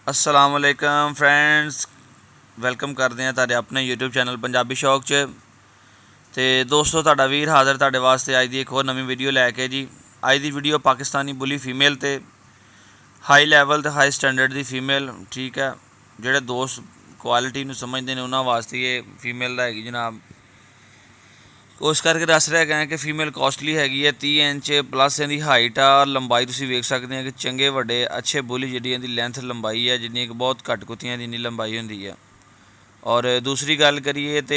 अस्सलाम वालेकुम friends, welcome ਕਰਦੇ ਹਾਂ ਤੁਹਾਡੇ ਆਪਣੇ YouTube ਚੈਨਲ ਪੰਜਾਬੀ ਸ਼ੌਕ 'ਚ। ਤੇ ਦੋਸਤੋ, ਤੁਹਾਡਾ ਵੀਰ ਹਾਜ਼ਰ ਤੁਹਾਡੇ ਵਾਸਤੇ ਅੱਜ ਦੀ ਇੱਕ ਹੋਰ ਨਵੀਂ ਵੀਡੀਓ ਲੈ ਕੇ ਜੀ। ਅੱਜ ਦੀ ਵੀਡੀਓ ਪਾਕਿਸਤਾਨੀ ਬੁਲੀ ਫੀਮੇਲ ਤੇ ਹਾਈ ਲੈਵਲ ਤੇ ਹਾਈ ਸਟੈਂਡਰਡ ਦੀ ਫੀਮੇਲ, ਠੀਕ ਹੈ। ਜਿਹੜੇ ਦੋਸਤ ਕੁਆਲਿਟੀ ਨੂੰ ਸਮਝਦੇ ਨੇ ਉਹਨਾਂ ਵਾਸਤੇ ਇਹ ਫੀਮੇਲ ਦਾ ਹੈਗੀ ਜਨਾਬ। ਉਸ ਕਰਕੇ ਦੱਸ ਰਿਹਾ ਗਿਆ ਕਿ ਫੀਮੇਲ ਕੋਸਟਲੀ ਹੈਗੀ ਹੈ। 30 ਇੰਚ ਪਲੱਸ ਇਹਦੀ ਹਾਈਟ ਆ। ਲੰਬਾਈ ਤੁਸੀਂ ਵੇਖ ਸਕਦੇ ਹੋ ਕਿ ਚੰਗੇ ਵੱਡੇ ਅੱਛੇ ਬੁੱਲੀ ਜਿਹੜੀ ਇਹਦੀ ਲੈਂਥ ਲੰਬਾਈ ਹੈ, ਜਿੰਨੀ ਕਿ ਬਹੁਤ ਘੱਟ ਕੁੱਤੀਆਂ ਦੀ ਇੰਨੀ ਲੰਬਾਈ ਹੁੰਦੀ ਹੈ। ਔਰ दूसरी गल करिए तो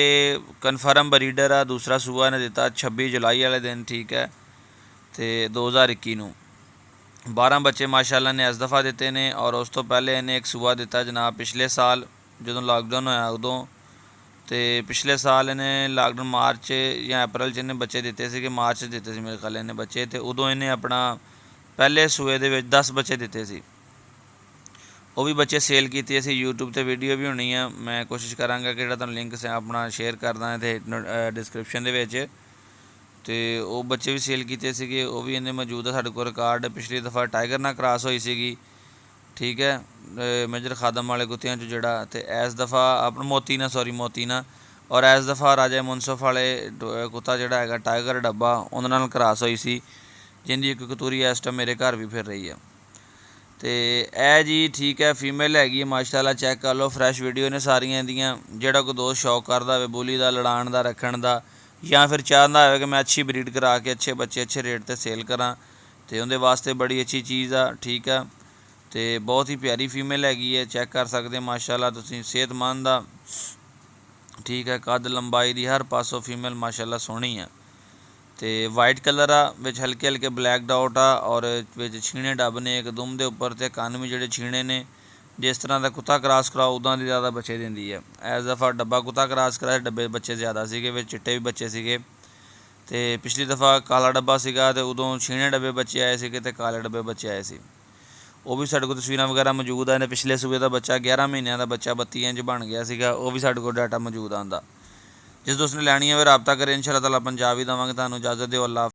कन्फर्म बरीडर आ। दूसरा सूआ ने दिता 26 जुलाई वाले दिन, ठीक है, तो 2021 नूं 12 बच्चे माशाअल्लाह ने इस दफ़ा दिते ने। और उस तो पहले इन्हें एक सूआ दिता जनाब पिछले साल जो लॉकडाउन होया उदों। तो पिछले साल इन्हें लॉकडाउन मार्च या अप्रैल च इन्हें बच्चे दिते थे, मार्च दिते थे मेरे ख्याल इन्हें बच्चे। तो उदों इन्हें अपना पहले सूए दे 10 बच्चे दिते सी। वो भी बच्चे सेल किए। असी यूट्यूब पर वीडियो भी होनी है, मैं कोशिश कराँगा कि तुहानूं लिंक से अपना शेयर करदा तो डिस्क्रिप्शन के। तो वो बच्चे भी सेल किए थे, वो भी इन्हें मौजूद है साडे कोल रिकॉर्ड। पिछली दफ़ा टाइगर नाल क्रॉस हुई सी, ठीक है, मेजर खादम वाले कुत्तियां चो जड़ा। तो इस दफ़ा अपना मोती ना और इस दफ़ा राजा मुनसफ वाले कुत्ता जड़ा है टाइगर डब्बा उन्हां नाल क्रॉस हुई सी, जिंदी एक कतूरी इस टाइम मेरे घर भी फिर रही है। तो यह जी ठीक है, फीमेल हैगी माशाअल्लाह। चैक कर लो, फ्रैश वीडियो ने सारियां दियां। जेड़ा कोई दोस्त शौक करता हो बोली का लड़ाण का रखण का, या फिर चाहता हो कि मैं अच्छी ब्रीड करा के अच्छे बच्चे अच्छे रेट पर सेल करा, तो उनके वास्ते बड़ी अच्छी चीज़ आ, ठीक है। तो बहुत ही प्यारी फीमेल हैगी है, चैक कर सकते माशाअल्लाह तुसीं। सेहतमंद आ, ठीक है, कद लंबाई की हर पासों फीमेल माशाअल्लाह सोहनी है। तो वाइट कलर आ, विच हल्के हल्के ब्लैक डॉट आ, और विच छीने डब ने एक दुम के उपर, तो कान भी जोड़े छीने ने। जिस तरह का कुत्ता क्रॉस कराओ उदा की ज़्यादा बच्चे देंदी है। इस दफ़ा डब्बा कुत्ता क्रॉस कराया, डब्बे बच्चे ज़्यादा सीगे, विच चिट्टे भी बच्चे सीगे। तो पिछली दफ़ा काला डब्बा सीगा, तो उदों छीने डब्बे बच्चे आए थे, तो काले डब्बे बच्चे आए थे। वो भी साढ़े को तस्वीरें वगैरह मौजूद है। पिछले सूबे का बच्चा 11 महीनों का बच्चा 32 इंच बन गया सीगा, वो भी साढ़े को डाटा मौजूद आंदा। जिस दोस्त ने लैनी है वह रबता करें, इंशाअल्लाह ताला पंजाब ही देवांगे। तुहानूं इजाज़त दिओ, अल्लाह।